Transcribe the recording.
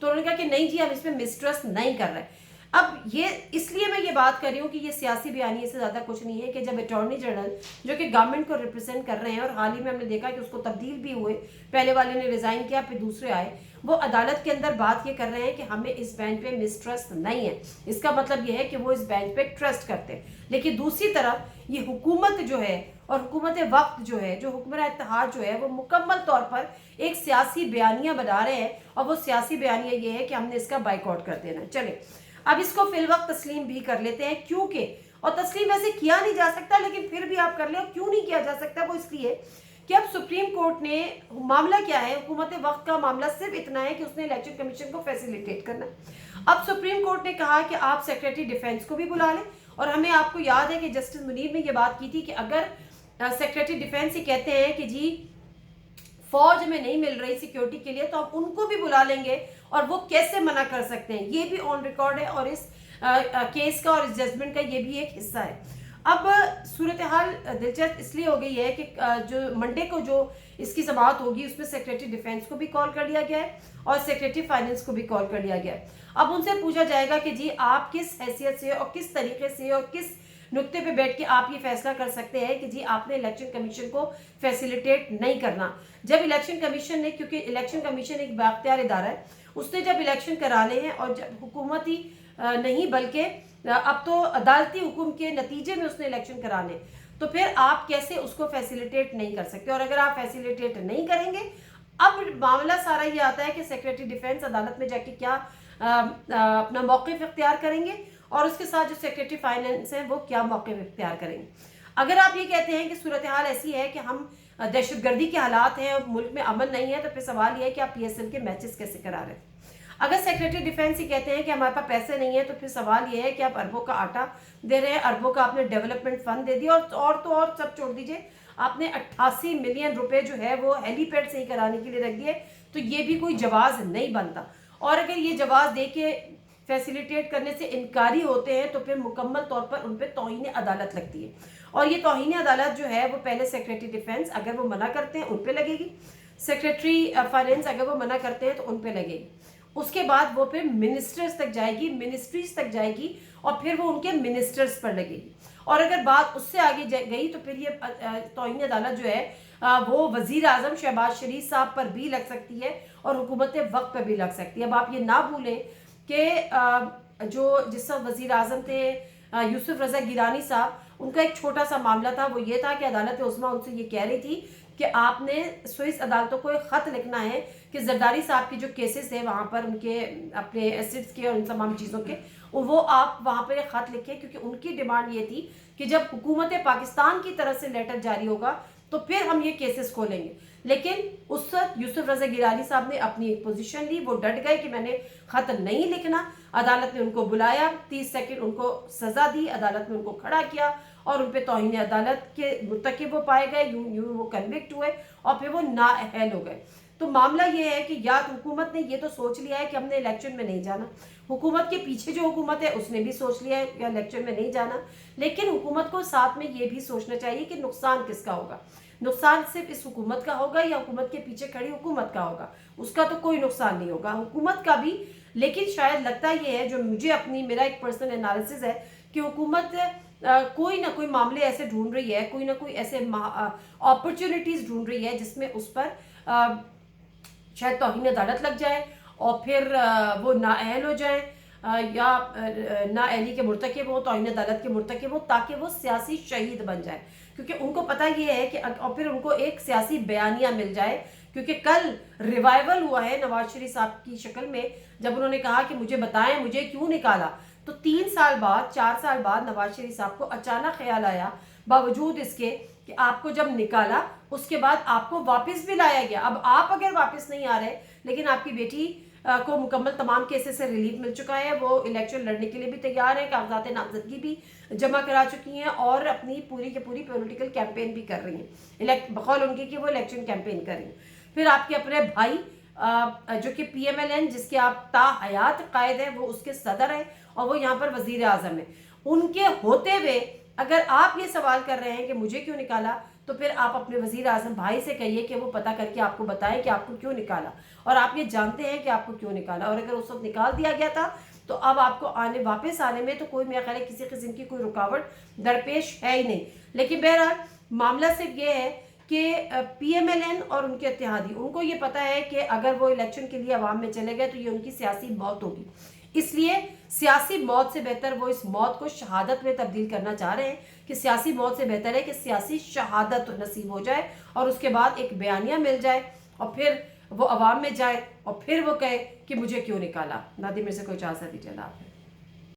تو انہوں نے کہا کہ نہیں جی ہم اس میں مسٹرسٹ نہیں کر رہے. اب یہ اس لیے میں یہ بات کر رہی ہوں کہ یہ سیاسی بیانیے سے زیادہ کچھ نہیں ہے کہ جب اٹارنی جنرل جو کہ گورنمنٹ کو ریپرزینٹ کر رہے ہیں اور حال ہی میں ہم نے دیکھا کہ اس کو تبدیل بھی ہوئے, پہلے والے نے ریزائن کیا پھر دوسرے آئے, وہ عدالت کے اندر بات یہ کر رہے ہیں کہ ہمیں اس بینچ پہ مسٹرسٹ نہیں ہے. اس کا مطلب یہ ہے کہ وہ اس بینچ پہ ٹرسٹ کرتے ہیں. لیکن دوسری طرف یہ حکومت جو ہے اور حکومت وقت جو ہے, جو حکمراں اتحاد جو ہے, وہ مکمل طور پر ایک سیاسی بیانیہ بنا رہے ہیں اور وہ سیاسی بیانیہ یہ ہے کہ ہم نے اس کا بائیکاٹ کر دینا. چلیں اب اس کو فی الوقت تسلیم بھی کر لیتے ہیں, کیونکہ اور تسلیم ویسے کیا نہیں جا سکتا لیکن پھر بھی آپ کر لیں. کیوں نہیں کیا جا سکتا؟ وہ اس لیے کہ اب سپریم کورٹ نے معاملہ کیا ہے, حکومت وقت کا معاملہ صرف اتنا ہے کہ اس نے الیکشن کمیشن کو فیسیلیٹیٹ کرنا ہے. اب سپریم کورٹ نے کہا کہ آپ سیکریٹری ڈیفینس کو بھی بلا لیں, اور ہمیں آپ کو یاد ہے کہ جسٹس منیر نے یہ بات کی تھی کہ اگر سیکریٹری ڈیفینس یہ کہتے ہیں کہ جی فوج میں نہیں مل رہی سیکیورٹی کے لیے تو ہم ان کو بھی بلا لیں گے, اور وہ کیسے منع کر سکتے ہیں, یہ بھی آن ریکارڈ ہے اور اس کیس کا اور اس ججمنٹ کا یہ بھی ایک حصہ ہے. اب صورتحال دلچسپ اس لیے ہو گئی ہے کہ جو منڈے کو جو اس کی سماعت ہوگی اس میں سیکریٹری ڈیفینس کو بھی کال کر لیا گیا ہے اور سیکریٹری فائننس کو بھی کال کر لیا گیا ہے. اب ان سے پوچھا جائے گا کہ جی آپ کس حیثیت سے اور کس طریقے سے اور کس نقطے پہ بیٹھ کے آپ یہ فیصلہ کر سکتے ہیں کہ جی آپ نے الیکشن کمیشن کو فیسیلیٹیٹ نہیں کرنا. جب الیکشن کمیشن نے, کیونکہ الیکشن کمیشن ایک بااختیار ادارہ ہے, اس نے جب الیکشن کرانے ہیں اور جب حکومتی نہیں بلکہ اب تو عدالتی حکم کے نتیجے میں اس نے الیکشن کرانے, تو پھر آپ کیسے اس کو فیسیلیٹیٹ نہیں کر سکتے؟ اور اگر آپ فیسیلیٹیٹ نہیں کریں گے, اب معاملہ سارا یہ آتا ہے کہ سیکریٹری ڈیفینس عدالت میں جا کے کیا اپنا موقف اختیار کریں گے, اور اس کے ساتھ جو سیکریٹری فائننس ہیں وہ کیا موقف اختیار کریں گے. اگر آپ یہ کہتے ہیں کہ صورتحال ایسی ہے کہ ہم دہشت گردی کے حالات ہیں اور ملک میں امن نہیں ہے, تو پھر سوال یہ ہے کہ آپ پی ایس ایل کے میچز کیسے کرا رہے ہیں. اگر سیکریٹری ڈیفینس یہ کہتے ہیں کہ ہمارے پاس پیسے نہیں ہیں, تو پھر سوال یہ ہے کہ آپ اربوں کا آٹا دے رہے ہیں, اربوں کا آپ نے ڈیولپمنٹ فنڈ دے دیا, اور تو اور سب چھوڑ دیجئے, آپ نے 88 ملین روپے جو ہے وہ ہیلی پیڈ صحیح کرانے کے لیے رکھ دیے, تو یہ بھی کوئی جواز نہیں بنتا. اور اگر یہ جواز دے کے فیسیلیٹیٹ کرنے سے انکاری ہوتے ہیں تو پھر مکمل طور پر ان پہ توہین عدالت لگتی ہے, اور یہ توہین عدالت جو ہے وہ پہلے سیکریٹری ڈیفینس اگر وہ منع کرتے ہیں ان پہ لگے گی, سیکریٹری فائننس اگر وہ منع کرتے ہیں تو ان پہ لگے گی, اس کے بعد وہ پھر منسٹرز تک جائے گی, منسٹریز تک جائے گی, اور پھر وہ ان کے منسٹرز پر لگے گی. اور اگر بات اس سے آگے گئی تو پھر یہ توہین عدالت جو ہے وہ وزیر اعظم شہباز شریف صاحب پر بھی لگ سکتی ہے اور حکومت وقت پر بھی لگ سکتی ہے. اب آپ یہ نہ بھولیں کہ جو جس وقت وزیر اعظم تھے یوسف رضا گیلانی صاحب, ان کا ایک چھوٹا سا معاملہ تھا, وہ یہ تھا کہ عدالت عظمیٰ ان سے یہ کہہ رہی تھی کہ آپ نے سوئس عدالتوں کو ایک خط لکھنا ہے کہ زرداری صاحب کی جو کیسز ہیں وہاں پر ان کے اپنے ایسٹس کے اور ان تمام چیزوں کے, وہ آپ وہاں پر ایک خط لکھیں, کیونکہ ان کی ڈیمانڈ یہ تھی کہ جب حکومت پاکستان کی طرف سے لیٹر جاری ہوگا تو پھر ہم یہ کیسز کھولیں گے. لیکن اس وقت یوسف رضا گیلانی صاحب نے اپنی ایک پوزیشن لی, وہ ڈٹ گئے کہ میں نے خط نہیں لکھنا. عدالت نے ان کو بلایا, 30 سیکنڈ ان کو سزا دی, عدالت نے ان کو کھڑا کیا اور ان پہ توہین عدالت کے مرتکب وہ پائے گئے, یوں وہ کنوکٹ ہوئے اور پھر وہ نااہل ہو گئے. تو معاملہ یہ ہے کہ یا حکومت نے یہ تو سوچ لیا ہے کہ ہم نے الیکشن میں نہیں جانا, حکومت کے پیچھے جو حکومت ہے اس نے بھی سوچ لیا ہے کہ الیکشن میں نہیں جانا, لیکن حکومت کو ساتھ میں یہ بھی سوچنا چاہیے کہ نقصان کس کا ہوگا. نقصان صرف اس حکومت کا ہوگا یا حکومت کے پیچھے کھڑی حکومت کا ہوگا؟ اس کا تو کوئی نقصان نہیں ہوگا, حکومت کا بھی. لیکن شاید لگتا یہ ہے, جو مجھے میرا ایک پرسنل انالیسس ہے, کہ حکومت کوئی نہ کوئی معاملے ایسے ڈھونڈ رہی ہے, کوئی نہ کوئی ایسے اپرچونٹیز ڈھونڈ رہی ہے جس میں اس پر شاید توہین عدالت لگ جائے اور پھر وہ نااہل ہو جائیں یا نااہلی کے مرتکب ہو, توہین عدالت کے مرتکب ہو, تاکہ وہ سیاسی شہید بن جائے. کیونکہ ان کو پتہ یہ ہے کہ اور پھر ان کو ایک سیاسی بیانیہ مل جائے, کیونکہ کل ریوائول ہوا ہے نواز شریف صاحب کی شکل میں, جب انہوں نے کہا کہ مجھے بتائیں مجھے کیوں نکالا. تو 3 سال بعد 4 سال بعد نواز شریف صاحب کو اچانک خیال آیا, باوجود اس کے کہ آپ کو جب نکالا اس کے بعد آپ کو واپس بھی لایا گیا. اب آپ اگر واپس نہیں آ رہے, لیکن آپ کی بیٹی کو مکمل تمام کیسز سے ریلیف مل چکا ہے, وہ الیکشن لڑنے کے لیے بھی تیار ہے, کاغذات نامزدگی بھی جمع کرا چکی ہیں اور اپنی پوری کی پوری پولیٹیکل کیمپین بھی کر رہی ہیں, بقول ان کی کہ وہ الیکشن کیمپین کر رہی ہیں. پھر آپ کے اپنے بھائی جو کہ پی ایم ایل این جس کے آپ تا حیات قائد ہیں, وہ اس کے صدر ہیں اور وہ یہاں پر وزیر اعظم ہیں. ان کے ہوتے ہوئے اگر آپ یہ سوال کر رہے ہیں کہ مجھے کیوں نکالا, تو پھر آپ اپنے وزیر اعظم بھائی سے کہیے کہ وہ پتہ کر کے آپ کو بتائیں کہ آپ کو کیوں نکالا، اور آپ یہ جانتے ہیں کہ آپ کو کیوں نکالا، اور اگر اس وقت نکال دیا گیا تھا تو اب آپ کو واپس آنے میں تو کوئی میرا خیال ہے کسی قسم کی کوئی رکاوٹ درپیش ہے ہی نہیں۔ لیکن بہرحال معاملہ صرف یہ ہے کہ پی ایم ایل این اور ان کے اتحادی، ان کو یہ پتا ہے کہ اگر وہ الیکشن کے لیے عوام میں چلے گئے تو یہ ان کی سیاسی موت ہوگی، اس لیے سیاسی موت سے بہتر وہ اس موت کو شہادت میں تبدیل کرنا چاہ رہے ہیں کہ سیاسی موت سے بہتر ہے کہ سیاسی شہادت نصیب ہو جائے اور اس کے بعد ایک بیانیہ مل جائے اور پھر وہ عوام میں جائے اور پھر وہ کہے کہ مجھے کیوں نکالا۔ نادی میرے سے کوئی اجازت دیجیے، اللہ حافظ۔